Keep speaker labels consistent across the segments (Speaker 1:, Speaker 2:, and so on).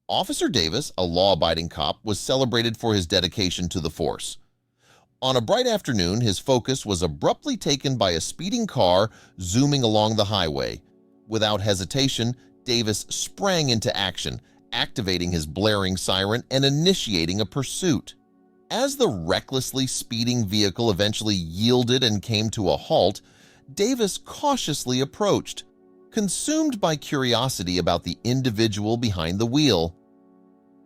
Speaker 1: Officer Davis, a law-abiding cop, was celebrated for his dedication to the force. On a bright afternoon, his focus was abruptly taken by a speeding car zooming along the highway. Without hesitation, Davis sprang into action, activating his blaring siren and initiating a pursuit. As the recklessly speeding vehicle eventually yielded and came to a halt, Davis cautiously approached, consumed by curiosity about the individual behind the wheel.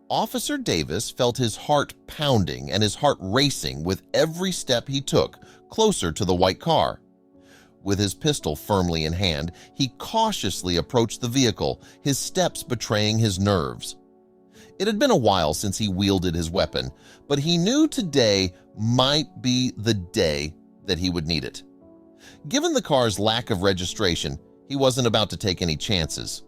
Speaker 1: Officer Davis felt his heart pounding and his heart racing with every step he took closer to the white car. With his pistol firmly in hand, he cautiously approached the vehicle, his steps betraying his nerves. It had been a while since he wielded his weapon, but he knew today might be the day that he would need it. Given the car's lack of registration, he wasn't about to take any chances.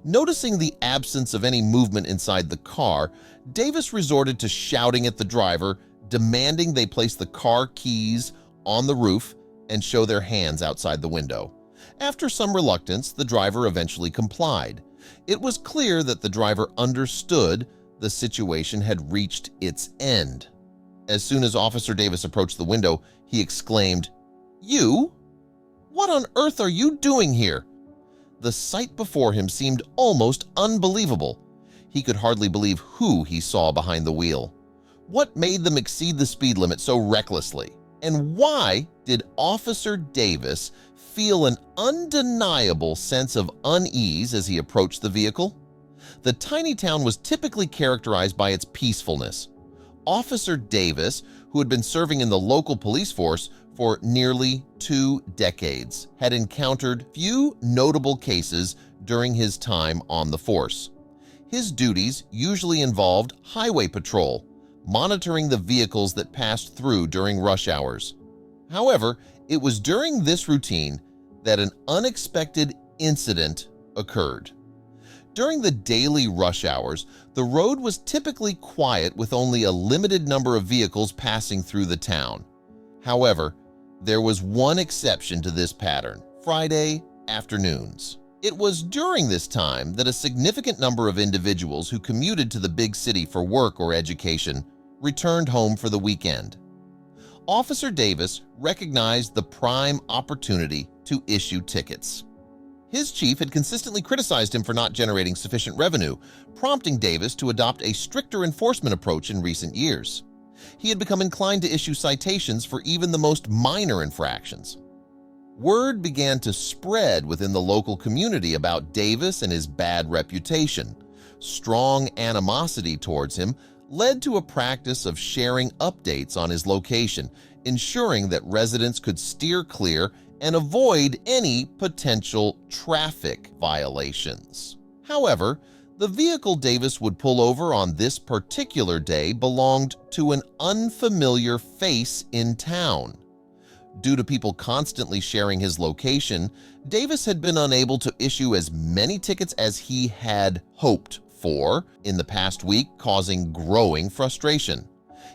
Speaker 1: Noticing the absence of any movement inside the car, Davis resorted to shouting at the driver, demanding they place the car keys on the roof and show their hands outside the window. After some reluctance, the driver eventually complied. It was clear that the driver understood the situation had reached its end. As soon as Officer Davis approached the window, he exclaimed, "You? What on earth are you doing here?" The sight before him seemed almost unbelievable. He could hardly believe who he saw behind the wheel. What made them exceed the speed limit so recklessly? And why did Officer Davis feel an undeniable sense of unease as he approached the vehicle? The tiny town was typically characterized by its peacefulness. Officer Davis, who had been serving in the local police force for nearly 2 decades, had encountered few notable cases during his time on the force. His duties usually involved highway patrol, monitoring the vehicles that passed through during rush hours. However, it was during this routine that an unexpected incident occurred. During the daily rush hours, the road was typically quiet with only a limited number of vehicles passing through the town. However, there was one exception to this pattern: Friday afternoons. It was during this time that a significant number of individuals who commuted to the big city for work or education returned home for the weekend. Officer Davis recognized the prime opportunity to issue tickets. His chief had consistently criticized him for not generating sufficient revenue, prompting Davis to adopt a stricter enforcement approach in recent years. He had become inclined to issue citations for even the most minor infractions. Word began to spread within the local community about Davis and his bad reputation. Strong animosity towards him led to a practice of sharing updates on his location, ensuring that residents could steer clear and avoid any potential traffic violations. However, the vehicle Davis would pull over on this particular day belonged to an unfamiliar face in town. Due to people constantly sharing his location, Davis had been unable to issue as many tickets as he had hoped for in the past week, causing growing frustration.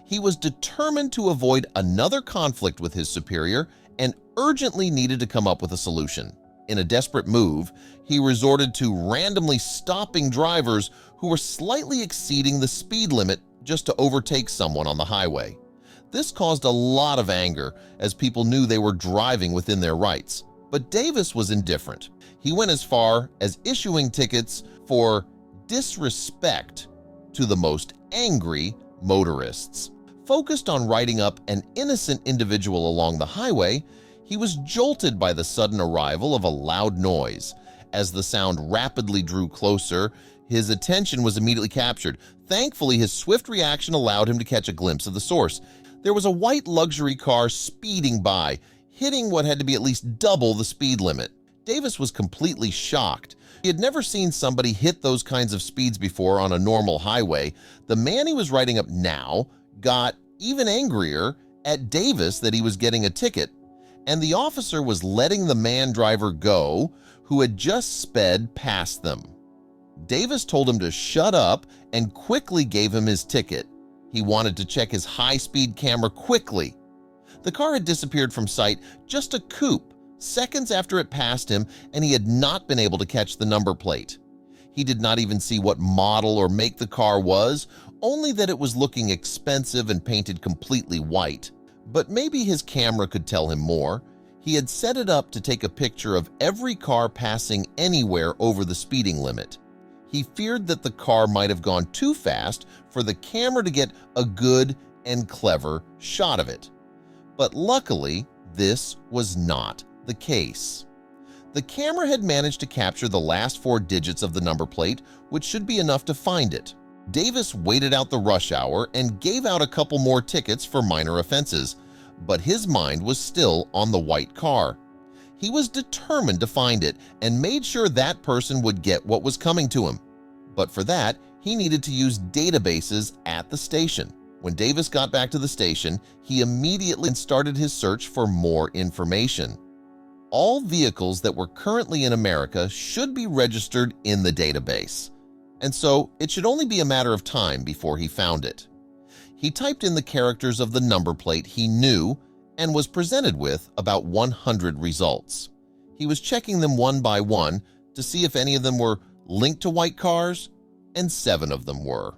Speaker 1: He was determined to avoid another conflict with his superior and urgently needed to come up with a solution. In a desperate move, he resorted to randomly stopping drivers who were slightly exceeding the speed limit just to overtake someone on the highway. This caused a lot of anger as people knew they were driving within their rights. But Davis was indifferent. He went as far as issuing tickets for disrespect to the most angry motorists. Focused on writing up an innocent individual along the highway, he was jolted by the sudden arrival of a loud noise. As the sound rapidly drew closer, his attention was immediately captured. Thankfully, his swift reaction allowed him to catch a glimpse of the source. There was a white luxury car speeding by, hitting what had to be at least double the speed limit. Davis was completely shocked. He had never seen somebody hit those kinds of speeds before on a normal highway. The man he was writing up now got even angrier at Davis that he was getting a ticket, and the officer was letting the man driver go who had just sped past them. Davis told him to shut up and quickly gave him his ticket. He wanted to check his high-speed camera quickly. The car had disappeared from sight just a couple seconds after it passed him, and he had not been able to catch the number plate. He did not even see what model or make the car was, only that it was looking expensive and painted completely white. But maybe his camera could tell him more. He had set it up to take a picture of every car passing anywhere over the speeding limit. He feared that the car might have gone too fast for the camera to get a good and clever shot of it. But luckily, this was not the case. The camera had managed to capture the last 4 digits of the number plate, which should be enough to find it. Davis waited out the rush hour and gave out a couple more tickets for minor offenses, but his mind was still on the white car. He was determined to find it and made sure that person would get what was coming to him. But for that, he needed to use databases at the station. When Davis got back to the station, he immediately started his search for more information. All vehicles that were currently in America should be registered in the database, and so it should only be a matter of time before he found it. He typed in the characters of the number plate he knew and was presented with about 100 results. He was checking them one by one to see if any of them were linked to white cars, and 7 of them were.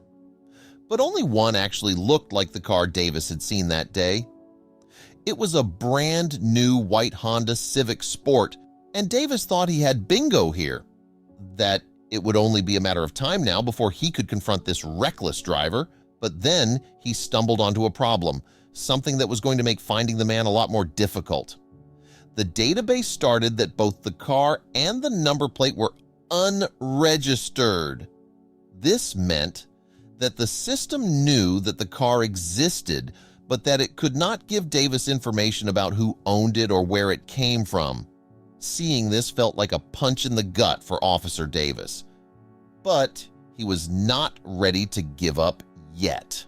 Speaker 1: But only one actually looked like the car Davis had seen that day. It was a brand new white Honda Civic Sport, and Davis thought he had bingo here, that it would only be a matter of time now before he could confront this reckless driver. But then he stumbled onto a problem, something that was going to make finding the man a lot more difficult. The database started that both the car and the number plate were unregistered. This meant that the system knew that the car existed, but that it could not give Davis information about who owned it or where it came from. Seeing this felt like a punch in the gut for Officer Davis. But he was not ready to give up yet.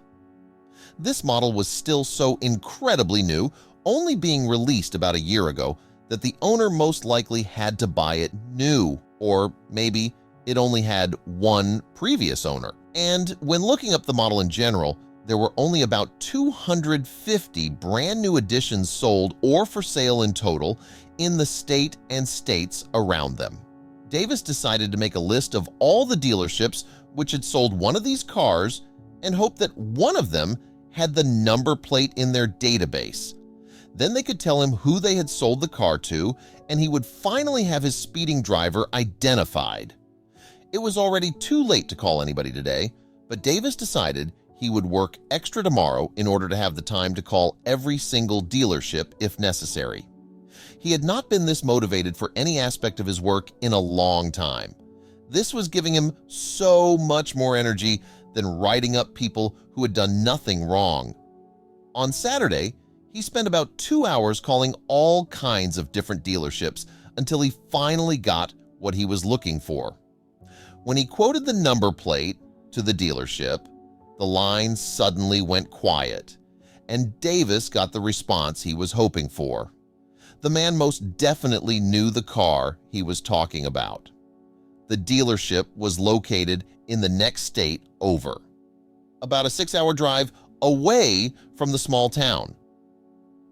Speaker 1: This model was still so incredibly new, only being released about a year ago, that the owner most likely had to buy it new, or maybe it only had one previous owner. And when looking up the model in general, there were only about 250 brand new editions sold or for sale in total in the state and states around them. Davis decided to make a list of all the dealerships which had sold one of these cars and hoped that one of them had the number plate in their database. Then they could tell him who they had sold the car to, and he would finally have his speeding driver identified. It was already too late to call anybody today, but Davis decided he would work extra tomorrow in order to have the time to call every single dealership if necessary. He had not been this motivated for any aspect of his work in a long time. This was giving him so much more energy than writing up people who had done nothing wrong. On Saturday, he spent about 2 hours calling all kinds of different dealerships until he finally got what he was looking for. When he quoted the number plate to the dealership, the line suddenly went quiet, and Davis got the response he was hoping for. The man most definitely knew the car he was talking about. The dealership was located in the next state over, about a 6-hour drive away from the small town.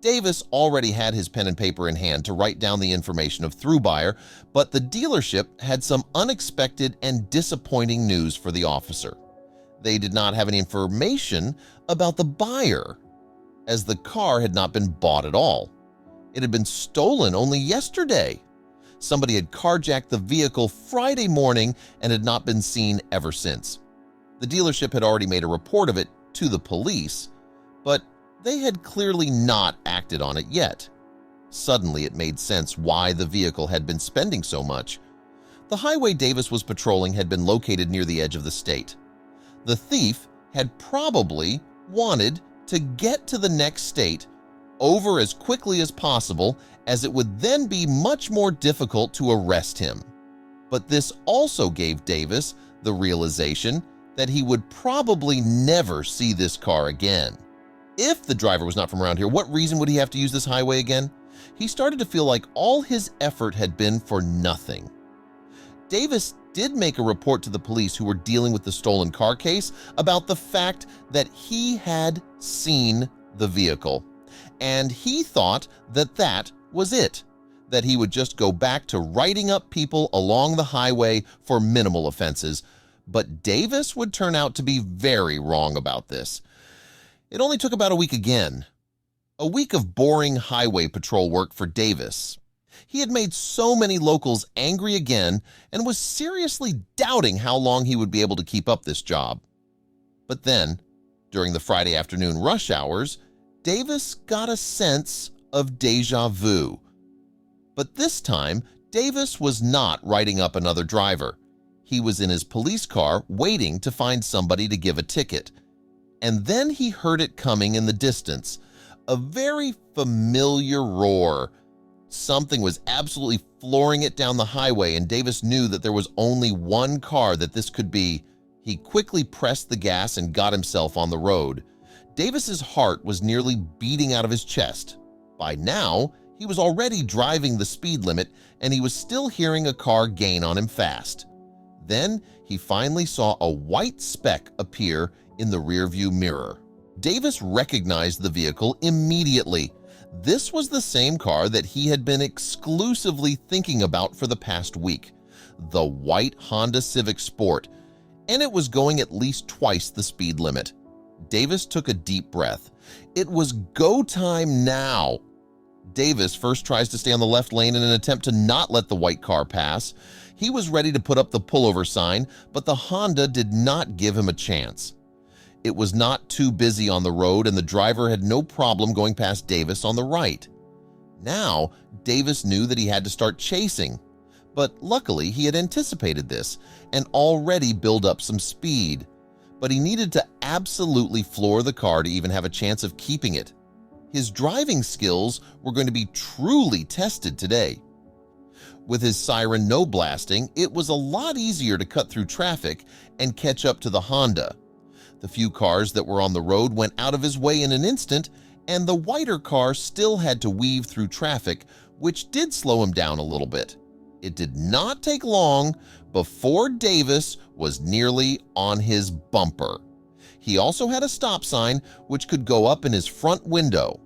Speaker 1: Davis already had his pen and paper in hand to write down the information of through buyer, but the dealership had some unexpected and disappointing news for the officer. They did not have any information about the buyer, as the car had not been bought at all. It had been stolen only yesterday. Somebody had carjacked the vehicle Friday morning and had not been seen ever since. The dealership had already made a report of it to the police, but they had clearly not acted on it yet. Suddenly, it made sense why the vehicle had been spending so much. The highway Davis was patrolling had been located near the edge of the state. The thief had probably wanted to get to the next state over as quickly as possible, as it would then be much more difficult to arrest him. But this also gave Davis the realization that he would probably never see this car again. If the driver was not from around here, what reason would he have to use this highway again? He started to feel like all his effort had been for nothing. Davis did make a report to the police who were dealing with the stolen car case about the fact that he had seen the vehicle, and he thought that that was it, that he would just go back to writing up people along the highway for minimal offenses, but Davis would turn out to be very wrong about this. It only took about a week again. A week of boring highway patrol work for Davis. He had made so many locals angry again and was seriously doubting how long he would be able to keep up this job. But then, during the Friday afternoon rush hours, Davis got a sense of déjà vu. But this time, Davis was not writing up another driver. He was in his police car waiting to find somebody to give a ticket. And then he heard it coming in the distance, a very familiar roar. Something was absolutely flooring it down the highway, and Davis knew that there was only one car that this could be. He quickly pressed the gas and got himself on the road. Davis's heart was nearly beating out of his chest. By now, he was already driving the speed limit, and he was still hearing a car gain on him fast. Then he finally saw a white speck appear in the rearview mirror. Davis recognized the vehicle immediately. This was the same car that he had been exclusively thinking about for the past week, the white Honda Civic Sport, and it was going at least twice the speed limit. Davis took a deep breath. It was go time now. Davis first tries to stay on the left lane in an attempt to not let the white car pass. He was ready to put up the pullover sign, but the Honda did not give him a chance. It was not too busy on the road, and the driver had no problem going past Davis on the right. Now, Davis knew that he had to start chasing, but luckily he had anticipated this and already built up some speed. But he needed to absolutely floor the car to even have a chance of keeping it. His driving skills were going to be truly tested today. With his siren no blasting, it was a lot easier to cut through traffic and catch up to the Honda. The few cars that were on the road went out of his way in an instant, and the whiter car still had to weave through traffic, which did slow him down a little bit. It did not take long before Davis was nearly on his bumper. He also had a stop sign which could go up in his front window.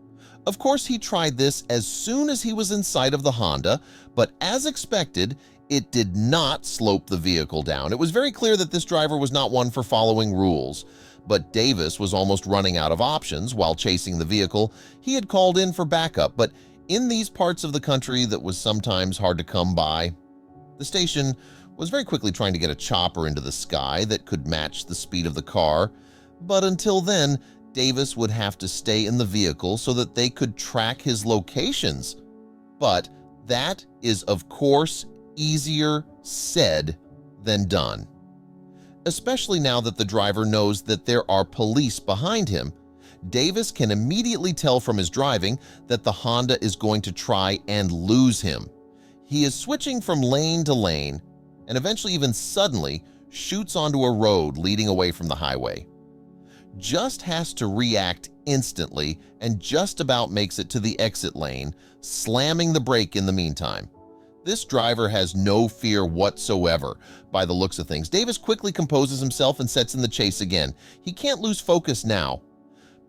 Speaker 1: Of course, he tried this as soon as he was in sight of the Honda, but as expected, it did not slope the vehicle down. It was very clear that this driver was not one for following rules. But Davis was almost running out of options while chasing the vehicle. He had called in for backup, but in these parts of the country that was sometimes hard to come by, the station was very quickly trying to get a chopper into the sky that could match the speed of the car. But until then, Davis would have to stay in the vehicle so that they could track his locations. But that is, of course, easier said than done. Especially now that the driver knows that there are police behind him. Davis can immediately tell from his driving that the Honda is going to try and lose him. He is switching from lane to lane and eventually even suddenly shoots onto a road leading away from the highway. Just has to react instantly and just about makes it to the exit lane, slamming the brake in the meantime. This driver has no fear whatsoever by the looks of things. Davis quickly composes himself and sets in the chase again. He can't lose focus now.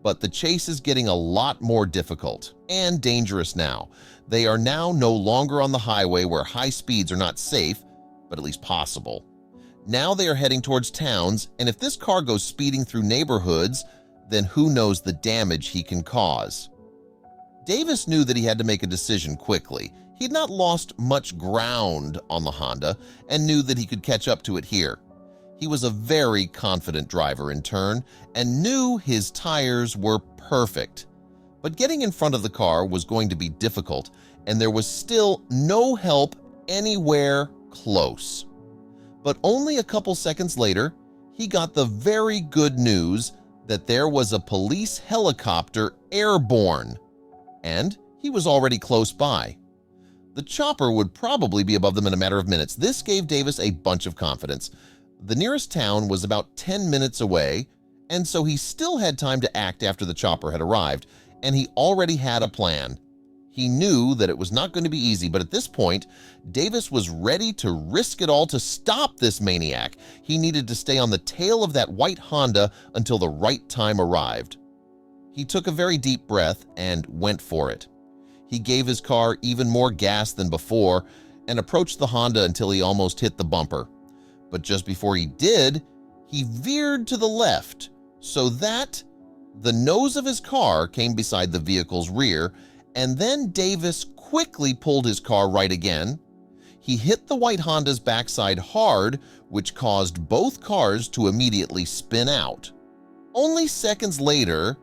Speaker 1: But the chase is getting a lot more difficult and dangerous now. They are now no longer on the highway where high speeds are not safe, but at least possible. Now they are heading towards towns, and if this car goes speeding through neighborhoods, then who knows the damage he can cause. Davis knew that he had to make a decision quickly. He had not lost much ground on the Honda and knew that he could catch up to it here. He was a very confident driver in turn and knew his tires were perfect. But getting in front of the car was going to be difficult, and there was still no help anywhere close. But only a couple seconds later, he got the very good news that there was a police helicopter airborne, and he was already close by. The chopper would probably be above them in a matter of minutes. This gave Davis a bunch of confidence. The nearest town was about 10 minutes away, and so he still had time to act after the chopper had arrived, and he already had a plan. He knew that it was not going to be easy, but at this point, Davis was ready to risk it all to stop this maniac. He needed to stay on the tail of that white Honda until the right time arrived. He took a very deep breath and went for it. He gave his car even more gas than before and approached the Honda until he almost hit the bumper. But just before he did, he veered to the left so that the nose of his car came beside the vehicle's rear, and then Davis quickly pulled his car right again. He hit the white Honda's backside hard, which caused both cars to immediately spin out. Only seconds later,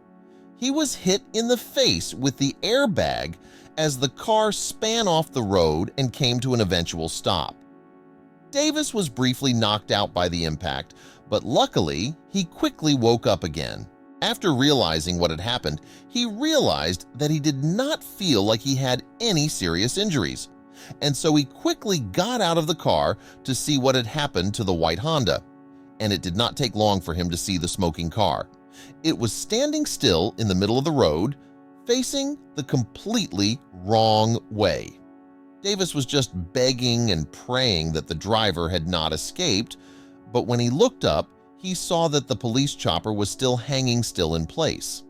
Speaker 1: he was hit in the face with the airbag as the car span off the road and came to an eventual stop. Davis was briefly knocked out by the impact, but luckily, he quickly woke up again. After realizing what had happened, he realized that he did not feel like he had any serious injuries, and so he quickly got out of the car to see what had happened to the white Honda. And it did not take long for him to see the smoking car. It was standing still in the middle of the road, facing the completely wrong way. Davis was just begging and praying that the driver had not escaped, but when he looked up, he saw that the police chopper was still hanging in place.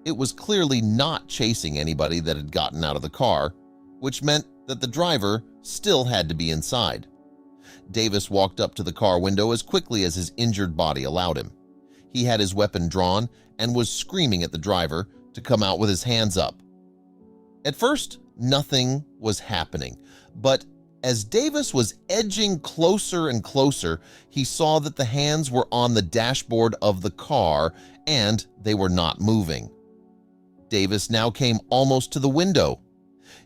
Speaker 1: It was clearly not chasing anybody that had gotten out of the car, which meant that the driver still had to be inside. Davis walked up to the car window as quickly as his injured body allowed him. He had his weapon drawn and was screaming at the driver to come out with his hands up. At first, nothing was happening, but as Davis was edging closer and closer, he saw that the hands were on the dashboard of the car and they were not moving. Davis now came almost to the window.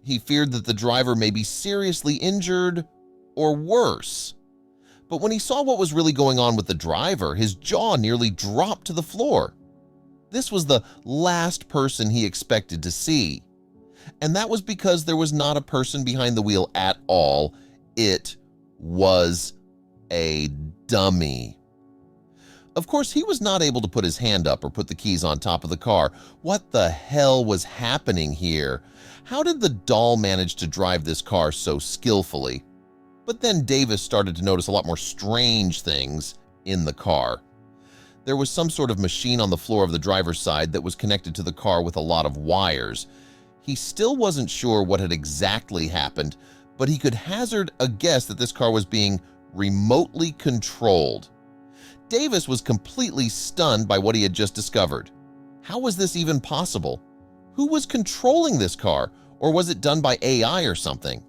Speaker 1: He feared that the driver may be seriously injured or worse. But when he saw what was really going on with the driver, his jaw nearly dropped to the floor. This was the last person he expected to see. And that was because there was not a person behind the wheel at all. It was a dummy. Of course, he was not able to put his hand up or put the keys on top of the car. What the hell was happening here? How did the doll manage to drive this car so skillfully? But then Davis started to notice a lot more strange things in the car. There was some sort of machine on the floor of the driver's side that was connected to the car with a lot of wires. He still wasn't sure what had exactly happened, but he could hazard a guess that this car was being remotely controlled. Davis was completely stunned by what he had just discovered. How was this even possible? Who was controlling this car, or was it done by AI or something?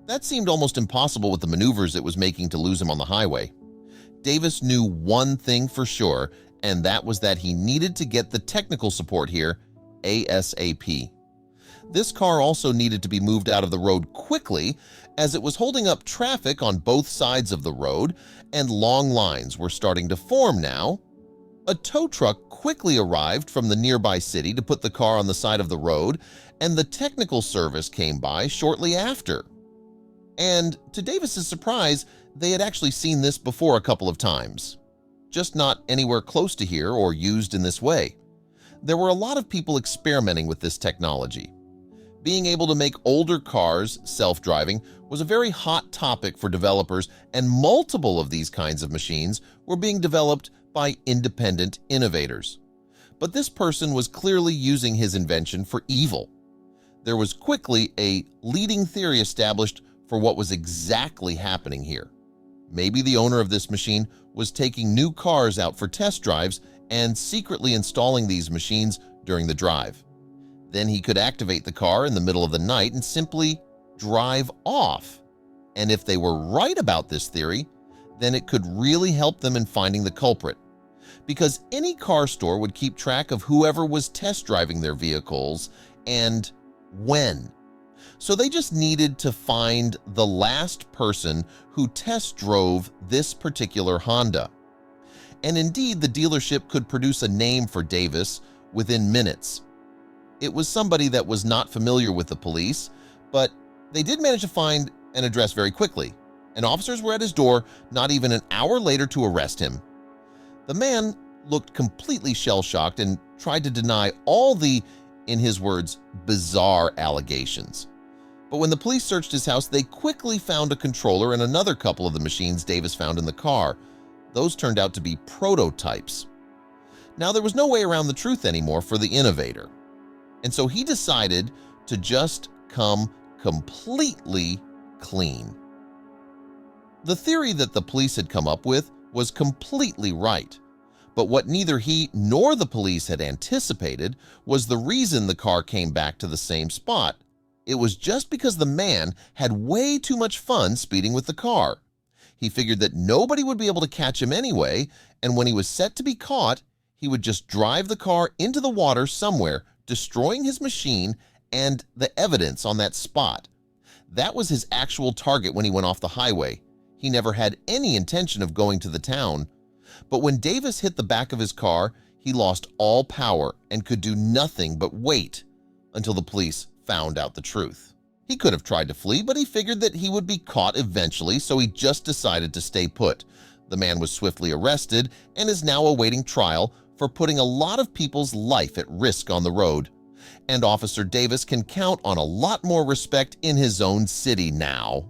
Speaker 1: That seemed almost impossible with the maneuvers it was making to lose him on the highway. Davis knew one thing for sure, and that was that he needed to get the technical support here ASAP. This car also needed to be moved out of the road quickly as it was holding up traffic on both sides of the road and long lines were starting to form now. A tow truck quickly arrived from the nearby city to put the car on the side of the road, and the technical service came by shortly after. And to Davis's surprise, they had actually seen this before a couple of times, just not anywhere close to here or used in this way. There were a lot of people experimenting with this technology. Being able to make older cars self-driving was a very hot topic for developers, and multiple of these kinds of machines were being developed by independent innovators. But this person was clearly using his invention for evil. There was quickly a leading theory established for what was exactly happening here. Maybe the owner of this machine was taking new cars out for test drives and secretly installing these machines during the drive. Then he could activate the car in the middle of the night and simply drive off. And if they were right about this theory, then it could really help them in finding the culprit, because any car store would keep track of whoever was test driving their vehicles and when. So they just needed to find the last person who test drove this particular Honda. And indeed, the dealership could produce a name for Davis within minutes. It was somebody that was not familiar with the police, but they did manage to find an address very quickly, and officers were at his door not even an hour later to arrest him. The man looked completely shell-shocked and tried to deny all the, in his words, bizarre allegations. But when the police searched his house, they quickly found a controller and another couple of the machines Davis found in the car. Those turned out to be prototypes. Now, there was no way around the truth anymore for the innovator, and so he decided to just come completely clean. The theory that the police had come up with was completely right, but what neither he nor the police had anticipated was the reason the car came back to the same spot. It was just because the man had way too much fun speeding with the car. He figured that nobody would be able to catch him anyway, and when he was set to be caught, he would just drive the car into the water somewhere, destroying his machine and the evidence on that spot. That was his actual target when he went off the highway. He never had any intention of going to the town. But when Davis hit the back of his car, he lost all power and could do nothing but wait until the police found out the truth. He could have tried to flee, but he figured that he would be caught eventually, so he just decided to stay put. The man was swiftly arrested and is now awaiting trial for putting a lot of people's life at risk on the road. And Officer Davis can count on a lot more respect in his own city now.